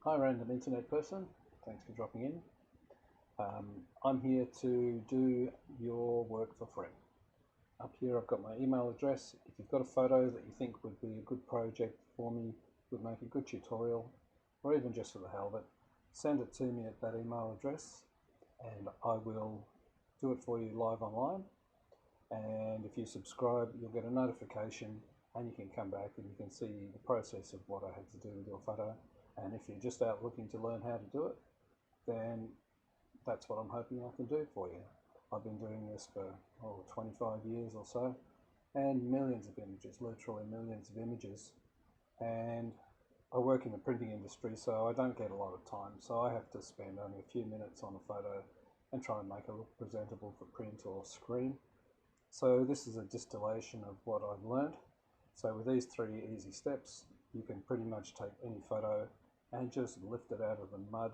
Hi random internet person, thanks for dropping in. I'm here to do your work for free. Up here I've got my email address. If you've got a photo that you think would be a good project for me, would make a good tutorial, or even just for the hell of it, send it to me at that email address and I will do it for you live online. And if you subscribe, you'll get a notification and you can come back and you can see the process of what I had to do with your photo. And if you're just out looking to learn how to do it, then that's what I'm hoping I can do for you. I've been doing this for 25 years or so, and millions of images, literally millions of images. And I work in the printing industry, so I don't get a lot of time. So I have to spend only a few minutes on a photo and try and make it look presentable for print or screen. So this is a distillation of what I've learned. So with these 3 easy steps, you can pretty much take any photo and just lift it out of the mud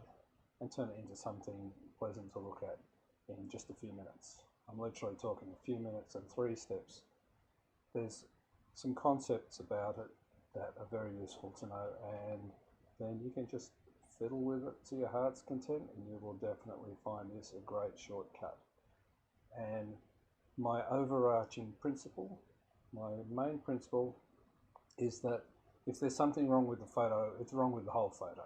and turn it into something pleasant to look at in just a few minutes. I'm literally talking a few minutes and 3 steps. There's some concepts about it that are very useful to know, and then you can just fiddle with it to your heart's content, and you will definitely find this a great shortcut. And my overarching principle, my main principle, is that if there's something wrong with the photo, it's wrong with the whole photo.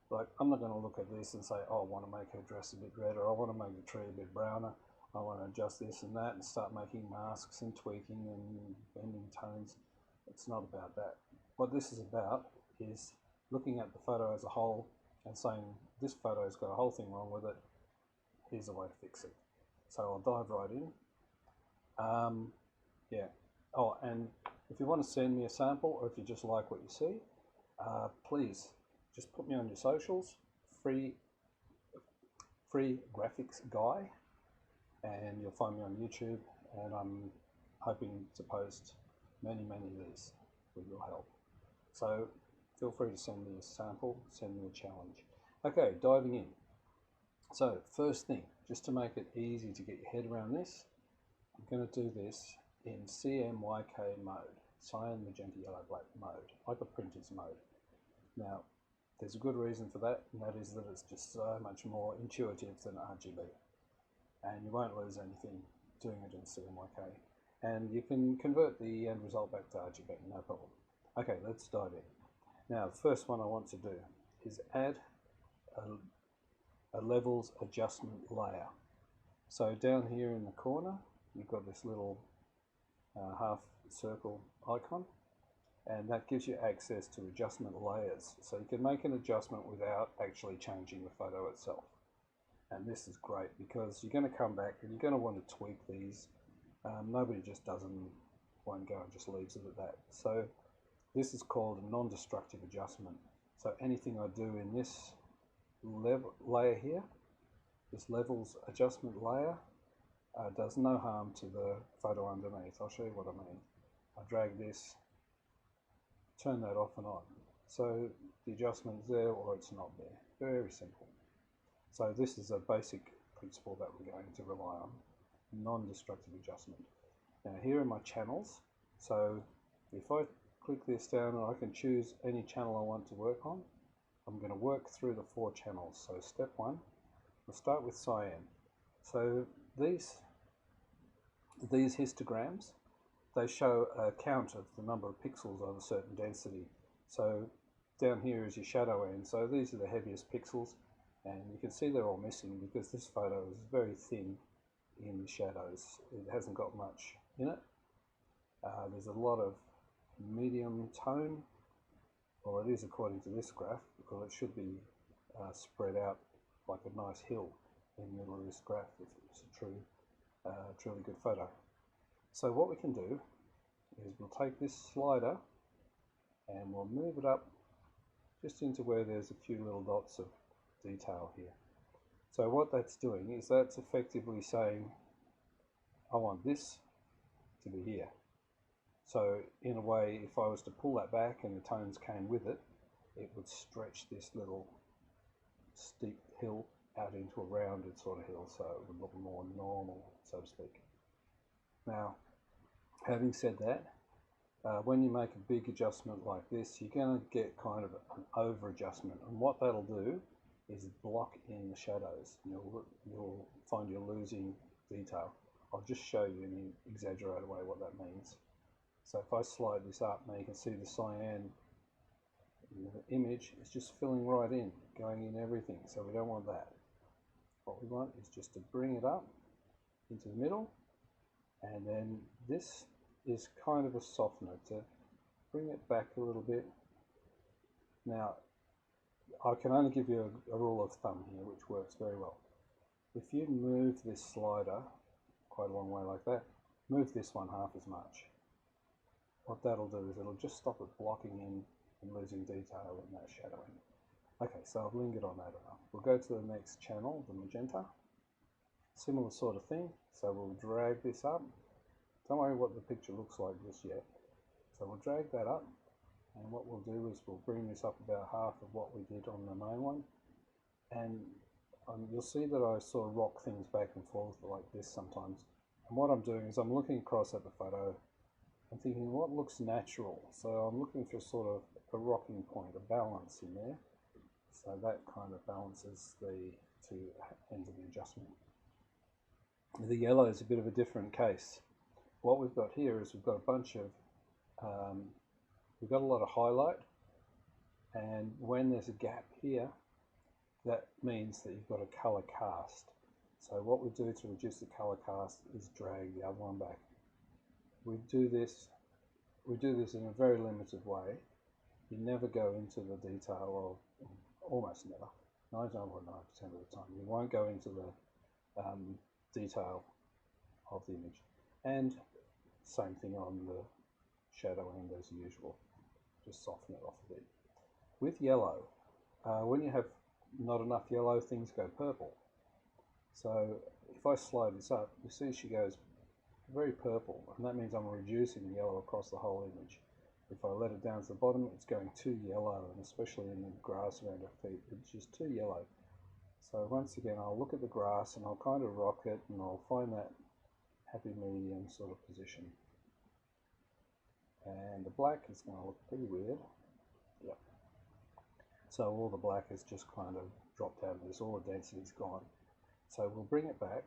Like, I'm not going to look at this and say, oh, I want to make her dress a bit redder, I want to make the tree a bit browner, I want to adjust this and that and start making masks and tweaking and bending tones. It's not about that. What this is about is looking at the photo as a whole and saying, this photo's got a whole thing wrong with it, here's a way to fix it. So I'll dive right in. Yeah. Oh, and if you want to send me a sample, or if you just like what you see, please just put me on your socials, free graphics guy, and you'll find me on YouTube, and I'm hoping to post many of these with your help. So feel free to send me a sample, send me a challenge. Okay, diving in. So first thing, just to make it easy to get your head around this, I'm going to do this in CMYK mode, cyan, magenta, yellow, black mode, like a printer's mode. Now, there's a good reason for that, and that is that it's just so much more intuitive than RGB. And you won't lose anything doing it in CMYK. And you can convert the end result back to RGB, no problem. Okay, let's dive in. Now, the first one I want to do is add a levels adjustment layer. So down here in the corner, you've got this little half circle icon, and that gives you access to adjustment layers. So you can make an adjustment without actually changing the photo itself. And this is great because you're going to come back and you're going to want to tweak these. Nobody just won't go and just leaves it at that. So this is called a non-destructive adjustment. So anything I do in this layer here, this levels adjustment layer, does no harm to the photo underneath. I'll show you what I mean. I drag this, turn that off and on. So the adjustment's there or it's not there. Very simple. So this is a basic principle that we're going to rely on. Non-destructive adjustment. Now here are my channels. So if I click this down, I can choose any channel I want to work on. I'm going to work through the 4 channels. So step 1, we'll start with cyan. So these histograms, they show a count of the number of pixels of a certain density. So down here is your shadow end. So these are the heaviest pixels, and you can see they're all missing because this photo is very thin in the shadows. It hasn't got much in it. There's a lot of medium tone, or it is according to this graph, because it should be spread out like a nice hill in the middle of this graph if it's a truly good photo. So what we can do is we'll take this slider and we'll move it up just into where there's a few little dots of detail here. So what that's doing is that's effectively saying, I want this to be here. So in a way, if I was to pull that back and the tones came with it, it would stretch this little steep hill out into a rounded sort of hill, so it would look more normal, so to speak. Now, having said that, when you make a big adjustment like this, you're going to get kind of an over adjustment, and what that'll do is block in the shadows. You'll find you're losing detail. I'll just show you in an exaggerated way what that means. So if I slide this up, now you can see the cyan in the image is just filling right in, going in everything, so we don't want that. What we want is just to bring it up into the middle, and then this is kind of a softener to bring it back a little bit. Now, I can only give you a rule of thumb here, which works very well. If you move this slider quite a long way like that, move this one half as much. What that'll do is it'll just stop it blocking in and losing detail in that shadowing. Okay, so I've lingered on that enough. We'll go to the next channel, the magenta. Similar sort of thing, so we'll drag this up. Don't worry what the picture looks like just yet. So we'll drag that up, and what we'll do is we'll bring this up about half of what we did on the main one. And you'll see that I sort of rock things back and forth like this sometimes. And what I'm doing is I'm looking across at the photo and thinking what looks natural. So I'm looking for sort of a rocking point, a balance in there. So that kind of balances the two ends of the adjustment. The yellow is a bit of a different case. What we've got here is we've got a bunch of, we've got a lot of highlight, and when there's a gap here, that means that you've got a color cast. So what we do to reduce the color cast is drag the other one back. We do this in a very limited way. You never go into the detail of, almost never, 99.9% of the time, you won't go into the detail of the image. And same thing on the shadow end as usual, just soften it off a bit. With yellow, when you have not enough yellow, things go purple. So if I slide this up, you see she goes very purple, and that means I'm reducing the yellow across the whole image. If I let it down to the bottom, it's going too yellow, and especially in the grass around her feet, it's just too yellow. So once again, I'll look at the grass and I'll kind of rock it, and I'll find that happy medium sort of position. And the black is going to look pretty weird. Yep. So all the black has just kind of dropped out of this, all the density's gone. So we'll bring it back.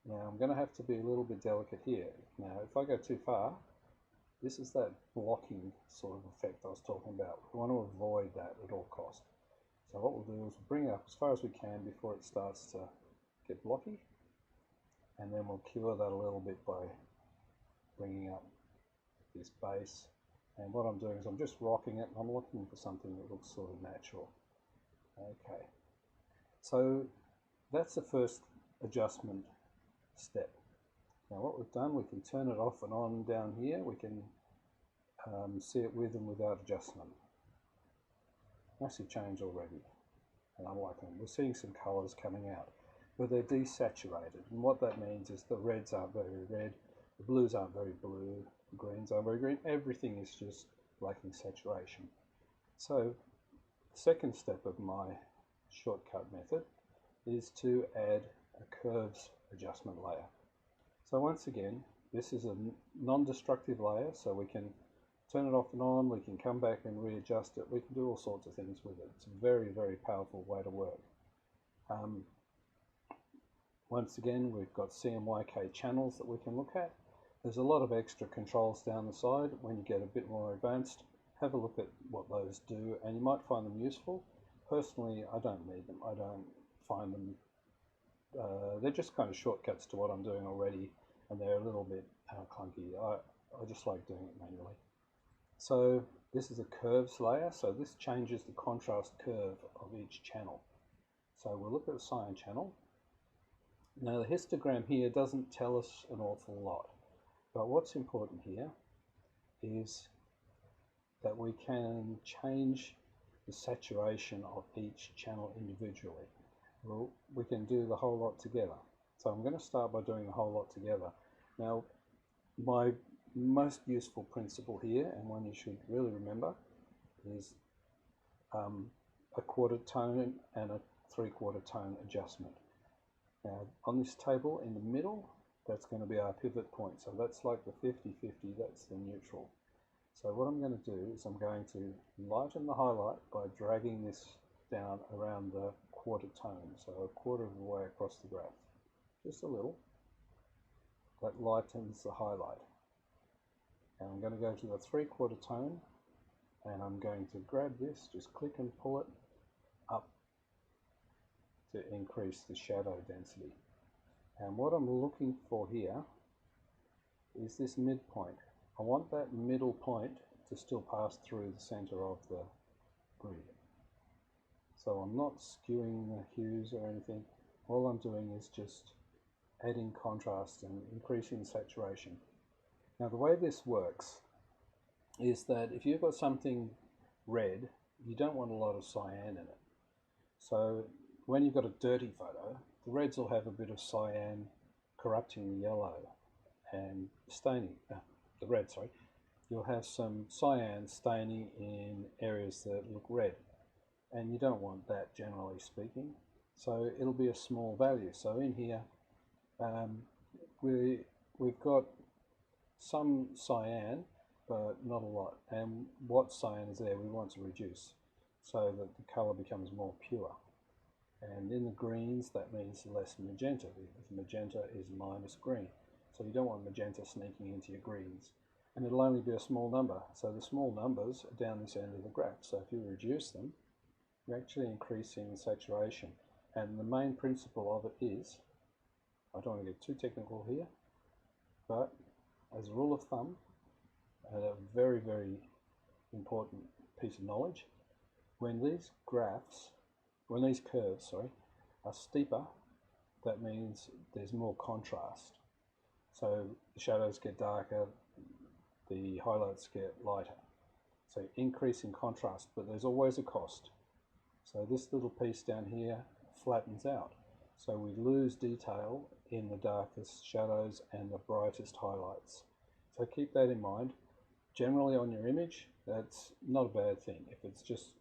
Now I'm going to have to be a little bit delicate here. Now if I go too far, this is that blocking sort of effect I was talking about. We want to avoid that at all costs. So what we'll do is we'll bring it up as far as we can before it starts to get blocky, and then we'll cure that a little bit by bringing up this base. And what I'm doing is I'm just rocking it, and I'm looking for something that looks sort of natural. Okay, so that's the first adjustment step. Now what we've done, we can turn it off and on down here. We can see it with and without adjustment. Massive change already, and I'm liking them. We're seeing some colours coming out, but they're desaturated, and what that means is the reds aren't very red, the blues aren't very blue, the greens aren't very green. Everything is just lacking saturation. So the second step of my shortcut method is to add a curves adjustment layer. So once again, this is a non-destructive layer, so we can turn it off and on, we can come back and readjust it, we can do all sorts of things with it. It's a very, very powerful way to work. Once again, we've got CMYK channels that we can look at. There's a lot of extra controls down the side. When you get a bit more advanced, have a look at what those do, and you might find them useful. Personally, I don't need them. I don't find them, they're just kind of shortcuts to what I'm doing already, and they're a little bit clunky. I just like doing it manually. So this is a curves layer, so this changes the contrast curve of each channel. So we'll look at the cyan channel. Now the histogram here doesn't tell us an awful lot, but what's important here is that we can change the saturation of each channel individually. Well, we can do the whole lot together. So I'm going to start by doing the whole lot together. Now my most useful principle here, and one you should really remember, is a quarter tone and a 3/4 tone adjustment. Now on this table in the middle, that's going to be our pivot point, so that's like the 50-50, that's the neutral. So what I'm going to do is I'm going to lighten the highlight by dragging this down around the quarter tone, so a quarter of the way across the graph. Just a little. That lightens the highlight. And I'm going to go to the 3/4 tone, and I'm going to grab this, just click and pull it up to increase the shadow density. And what I'm looking for here is this midpoint. I want that middle point to still pass through the center of the grid. So I'm not skewing the hues or anything. All I'm doing is just adding contrast and increasing saturation. Now the way this works is that if you've got something red, you don't want a lot of cyan in it. So when you've got a dirty photo, the reds will have a bit of cyan corrupting the yellow and staining, the red, sorry. You'll have some cyan staining in areas that look red, and you don't want that, generally speaking. So it'll be a small value. So in here, we've got some cyan, but not a lot. And what cyan is there, we want to reduce so that the color becomes more pure. And in the greens, that means less magenta, because magenta is minus green. So you don't want magenta sneaking into your greens. And it'll only be a small number. So the small numbers are down this end of the graph. So if you reduce them, you're actually increasing saturation. And the main principle of it is, I don't want to get too technical here, but as a rule of thumb, and a very, very important piece of knowledge, when these curves, are steeper, that means there's more contrast. So the shadows get darker, the highlights get lighter. So increasing contrast, but there's always a cost. So this little piece down here flattens out. So we lose detail in the darkest shadows and the brightest highlights. So keep that in mind. Generally on your image, that's not a bad thing if it's just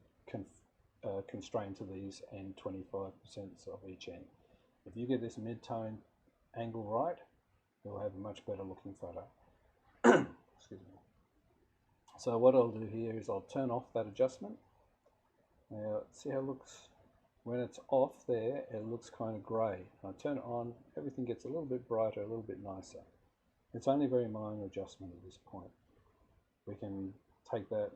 constrained to these and 25% of each end. If you get this mid-tone angle right, you'll have a much better looking photo. Excuse me. So what I'll do here is I'll turn off that adjustment. Now see how it looks. When it's off there, it looks kind of grey. I turn it on, everything gets a little bit brighter, a little bit nicer. It's only a very minor adjustment at this point. We can take that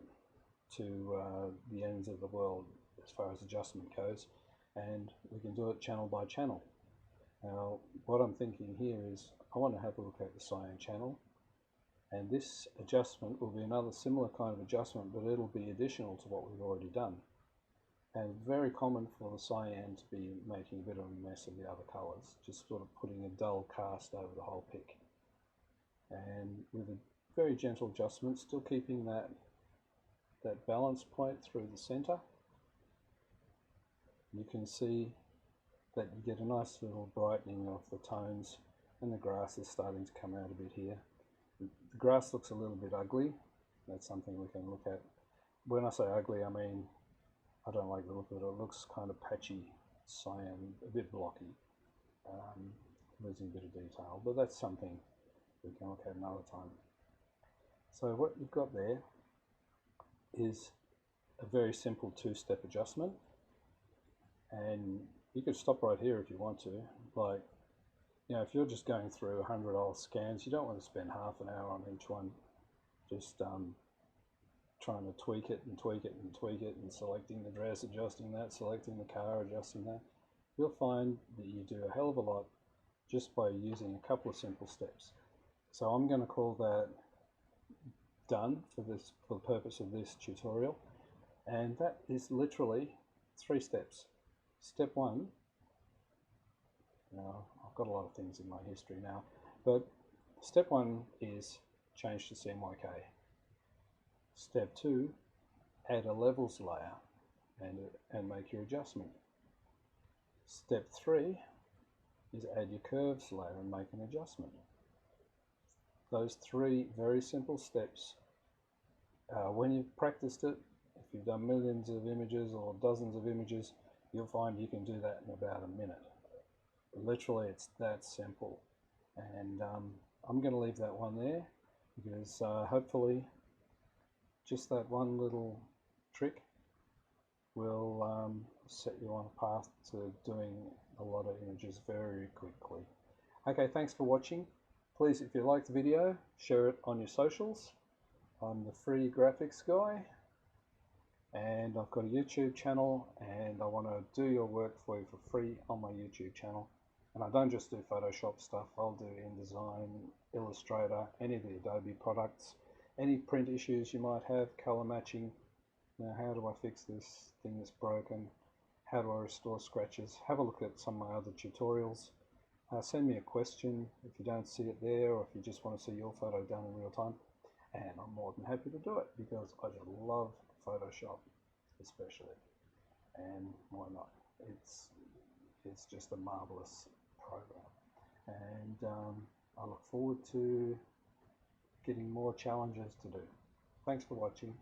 to the ends of the world as far as adjustment goes, and we can do it channel by channel. Now what I'm thinking here is I want to have a look at the cyan channel, and this adjustment will be another similar kind of adjustment, but it'll be additional to what we've already done. And very common for the cyan to be making a bit of a mess of the other colours, just sort of putting a dull cast over the whole pic. And with a very gentle adjustment, still keeping that balance point through the centre, you can see that you get a nice little brightening of the tones, and the grass is starting to come out a bit here. The grass looks a little bit ugly. That's something we can look at. When I say ugly, I mean I don't like the look of it. It looks kind of patchy, cyan, a bit blocky, losing a bit of detail, but that's something we can look at another time. So what you've got there is a very simple two-step adjustment, and you could stop right here if you want to. Like, you know, if you're just going through 100 old scans, you don't want to spend half an hour on each one, just trying to tweak it and tweak it and tweak it and selecting the dress, adjusting that, selecting the car, adjusting that. You'll find that you do a hell of a lot just by using a couple of simple steps. So I'm going to call that done for the purpose of this tutorial, and that is literally 3 steps. Step 1, now I've got a lot of things in my history now, but step 1 is change to CMYK. Step 2, add a levels layer and make your adjustment. Step 3 is add your curves layer and make an adjustment. Those 3 very simple steps, when you've practiced it, if you've done millions of images or dozens of images, you'll find you can do that in about a minute. Literally, it's that simple. And I'm going to leave that one there because hopefully just that one little trick will set you on a path to doing a lot of images very quickly. Okay, thanks for watching. Please, if you like the video, share it on your socials. I'm the free graphics guy, and I've got a YouTube channel, and I want to do your work for you for free on my YouTube channel. And I don't just do Photoshop stuff, I'll do InDesign, Illustrator, any of the Adobe products, any print issues you might have, color matching. Now, how do I fix this thing that's broken? How do I restore scratches? Have a look at some of my other tutorials. Send me a question if you don't see it there, or if you just want to see your photo done in real time. And I'm more than happy to do it because I just love Photoshop, especially. And why not? It's just a marvelous program. And I look forward to getting more challenges to do. Thanks for watching.